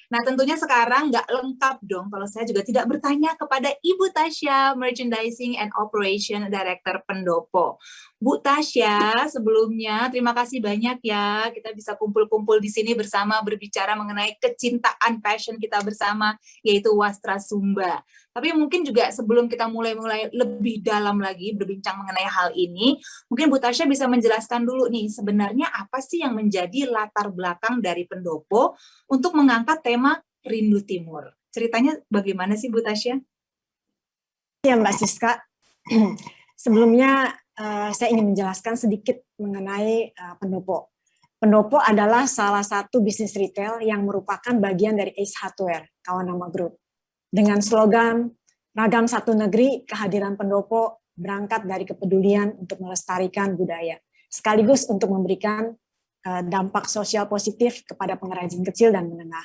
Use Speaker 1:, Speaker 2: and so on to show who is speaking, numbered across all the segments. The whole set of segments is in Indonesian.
Speaker 1: Nah, tentunya sekarang nggak lengkap dong kalau saya juga tidak bertanya kepada Ibu Tasya, Merchandising and Operation Director Pendopo. Bu Tasya, sebelumnya terima kasih banyak ya kita bisa kumpul-kumpul di sini bersama berbicara mengenai kecintaan passion kita bersama, yaitu Wastra Sumba. Tapi mungkin juga sebelum kita mulai lebih dalam lagi berbincang mengenai hal ini, mungkin Bu Tasya bisa menjelaskan dulu nih, sebenarnya apa sih yang menjadi latar belakang dari Pendopo untuk mengangkat tema Rindu Timur. Ceritanya bagaimana sih Bu Tasya?
Speaker 2: Ya Mbak Siska, sebelumnya saya ingin menjelaskan sedikit mengenai Pendopo. Pendopo adalah salah satu bisnis retail yang merupakan bagian dari Ace Hardware, kawan nama grup. Dengan slogan, ragam satu negeri, kehadiran Pendopo berangkat dari kepedulian untuk melestarikan budaya, sekaligus untuk memberikan dampak sosial positif kepada pengrajin kecil dan menengah.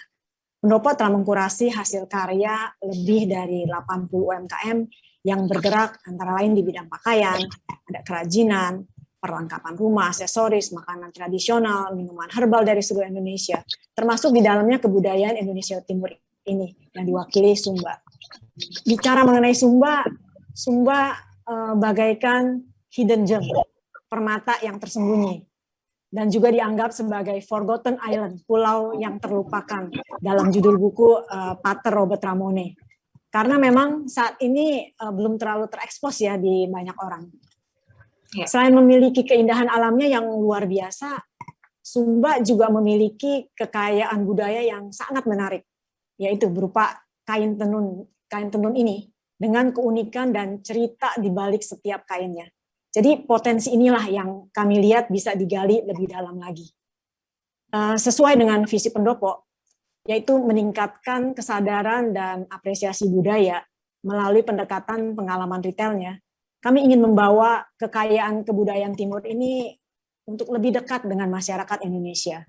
Speaker 2: Pendopo telah mengkurasi hasil karya lebih dari 80 UMKM yang bergerak antara lain di bidang pakaian, ada kerajinan, perlengkapan rumah, aksesoris, makanan tradisional, minuman herbal dari seluruh Indonesia, termasuk di dalamnya kebudayaan Indonesia Timur ini yang diwakili Sumba. Bicara mengenai Sumba, bagaikan hidden gem, permata yang tersembunyi, dan juga dianggap sebagai Forgotten Island, pulau yang terlupakan dalam judul buku Pater Robert Ramone. Karena memang saat ini belum terlalu terekspos ya di banyak orang. Ya. Selain memiliki keindahan alamnya yang luar biasa, Sumba juga memiliki kekayaan budaya yang sangat menarik, yaitu berupa kain tenun ini dengan keunikan dan cerita di balik setiap kainnya. Jadi potensi inilah yang kami lihat bisa digali lebih dalam lagi. Sesuai dengan visi Pendopo, yaitu meningkatkan kesadaran dan apresiasi budaya melalui pendekatan pengalaman retailnya. Kami ingin membawa kekayaan kebudayaan Timur ini untuk lebih dekat dengan masyarakat Indonesia.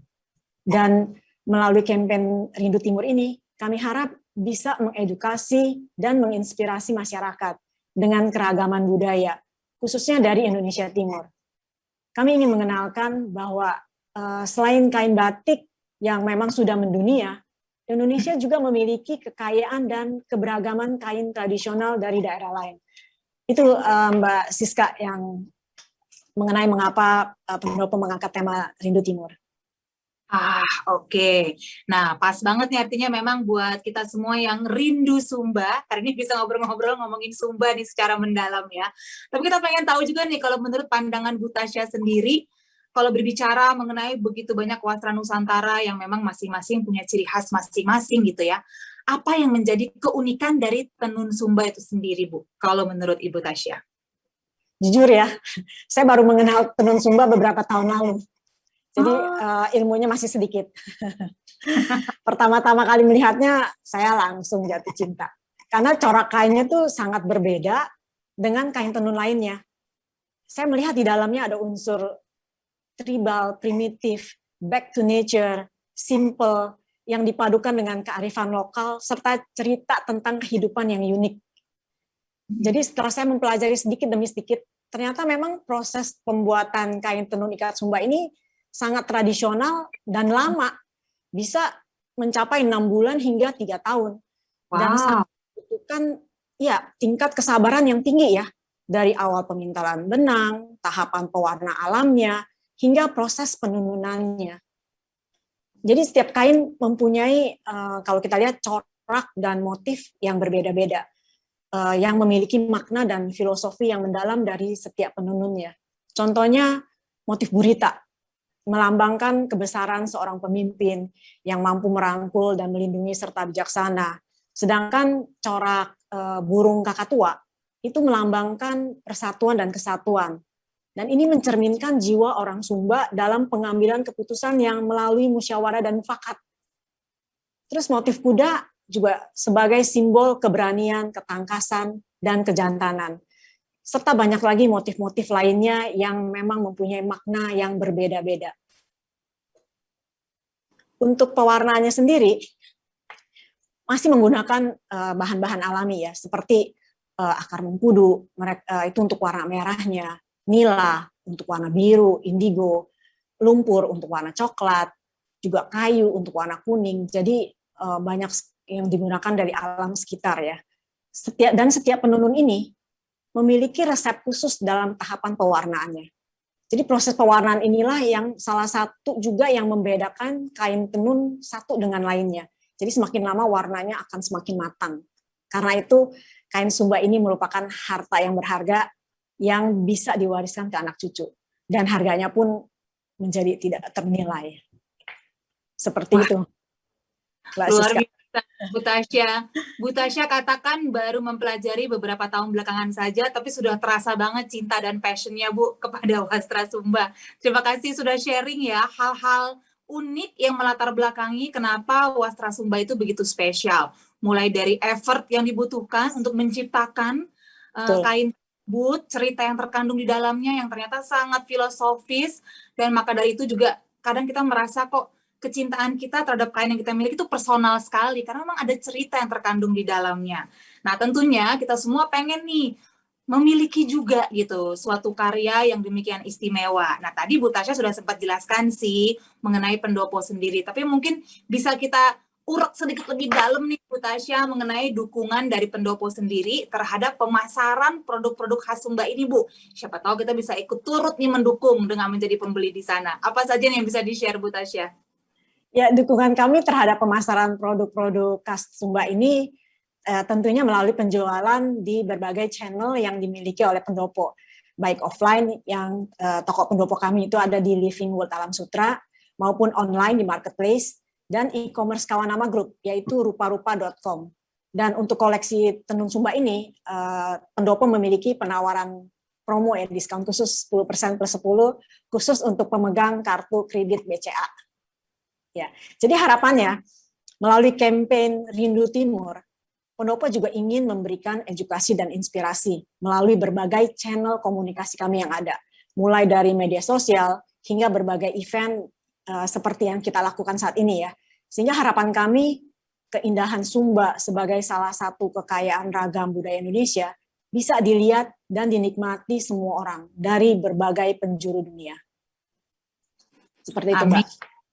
Speaker 2: Dan melalui kampanye Rindu Timur ini, kami harap bisa mengedukasi dan menginspirasi masyarakat dengan keragaman budaya, khususnya dari Indonesia Timur. Kami ingin mengenalkan bahwa selain kain batik yang memang sudah mendunia, Indonesia juga memiliki kekayaan dan keberagaman kain tradisional dari daerah lain. Itu Mbak Siska yang mengenai mengapa Pendopo mengangkat tema Rindu Timur.
Speaker 1: Oke. Nah, pas banget nih artinya memang buat kita semua yang rindu Sumba, hari ini bisa ngobrol-ngobrol ngomongin Sumba nih secara mendalam ya. Tapi kita pengen tahu juga nih kalau menurut pandangan Bu Tasya sendiri, kalau berbicara mengenai begitu banyak wastra Nusantara yang memang masing-masing punya ciri khas masing-masing gitu ya, apa yang menjadi keunikan dari tenun Sumba itu sendiri, Bu, kalau menurut Ibu Tasya?
Speaker 2: Jujur ya, saya baru mengenal tenun Sumba beberapa tahun lalu. Jadi ilmunya masih sedikit. Pertama-tama kali melihatnya, saya langsung jatuh cinta. Karena corak kainnya tuh sangat berbeda dengan kain tenun lainnya. Saya melihat di dalamnya ada unsur tribal, primitif, back to nature, simple, yang dipadukan dengan kearifan lokal, serta cerita tentang kehidupan yang unik. Jadi setelah saya mempelajari sedikit demi sedikit, ternyata memang proses pembuatan kain tenun ikat Sumba ini sangat tradisional dan lama, bisa mencapai 6 bulan hingga 3 tahun. Wow. Dan sangat membutuhkan ya tingkat kesabaran yang tinggi ya, dari awal pemintalan benang, tahapan pewarna alamnya, hingga proses penenunannya. Jadi setiap kain mempunyai kalau kita lihat corak dan motif yang berbeda-beda, yang memiliki makna dan filosofi yang mendalam dari setiap penenunnya. Contohnya motif burita, melambangkan kebesaran seorang pemimpin yang mampu merangkul dan melindungi serta bijaksana. Sedangkan corak burung kakatua itu melambangkan persatuan dan kesatuan. Dan ini mencerminkan jiwa orang Sumba dalam pengambilan keputusan yang melalui musyawarah dan mufakat. Terus motif kuda juga sebagai simbol keberanian, ketangkasan, dan kejantanan. Serta banyak lagi motif-motif lainnya yang memang mempunyai makna yang berbeda-beda. Untuk pewarnaannya sendiri, masih menggunakan bahan-bahan alami ya, seperti akar mengkudu, itu untuk warna merahnya, nila untuk warna biru, indigo, lumpur untuk warna coklat, juga kayu untuk warna kuning. Jadi banyak yang digunakan dari alam sekitar ya. Setiap penenun ini memiliki resep khusus dalam tahapan pewarnaannya. Jadi proses pewarnaan inilah yang salah satu juga yang membedakan kain tenun satu dengan lainnya. Jadi semakin lama warnanya akan semakin matang. Karena itu kain Sumba ini merupakan harta yang berharga yang bisa diwariskan ke anak cucu. Dan harganya pun menjadi tidak ternilai. Seperti itu.
Speaker 1: Luar biasa, Bu Tasya. Bu Tasya katakan baru mempelajari beberapa tahun belakangan saja, tapi sudah terasa banget cinta dan passion-nya Bu kepada Wastra Sumba. Terima kasih sudah sharing ya hal-hal unik yang melatar belakangi kenapa Wastra Sumba itu begitu spesial. Mulai dari effort yang dibutuhkan untuk menciptakan kain tersebut, cerita yang terkandung di dalamnya yang ternyata sangat filosofis, dan maka dari itu juga kadang kita merasa kok kecintaan kita terhadap kain yang kita miliki itu personal sekali, karena memang ada cerita yang terkandung di dalamnya. Nah, tentunya kita semua pengen nih memiliki juga gitu suatu karya yang demikian istimewa. Nah, tadi Bu Tasya sudah sempat jelaskan sih mengenai pendopo sendiri, tapi mungkin bisa kita urek sedikit lebih dalam nih Bu Tasya mengenai dukungan dari pendopo sendiri terhadap pemasaran produk-produk khas Sumba ini, Bu. Siapa tahu kita bisa ikut turut nih mendukung dengan menjadi pembeli di sana. Apa saja yang bisa di-share Bu Tasya?
Speaker 2: Ya, dukungan kami terhadap pemasaran produk-produk khas Sumba ini tentunya melalui penjualan di berbagai channel yang dimiliki oleh pendopo. Baik offline yang toko pendopo kami itu ada di Living World Alam Sutra, maupun online di marketplace, dan e-commerce Kawanama Group, yaitu rupa-rupa.com. Dan untuk koleksi tenun Sumba ini, pendopo memiliki penawaran promo ya, diskon khusus 10% plus 10, khusus untuk pemegang kartu kredit BCA. Ya, jadi harapannya melalui kampanye Rindu Timur, pendopo juga ingin memberikan edukasi dan inspirasi melalui berbagai channel komunikasi kami yang ada, mulai dari media sosial hingga berbagai event seperti yang kita lakukan saat ini ya. Sehingga harapan kami keindahan Sumba sebagai salah satu kekayaan ragam budaya Indonesia bisa dilihat dan dinikmati semua orang dari berbagai penjuru dunia. Seperti itu, Mbak.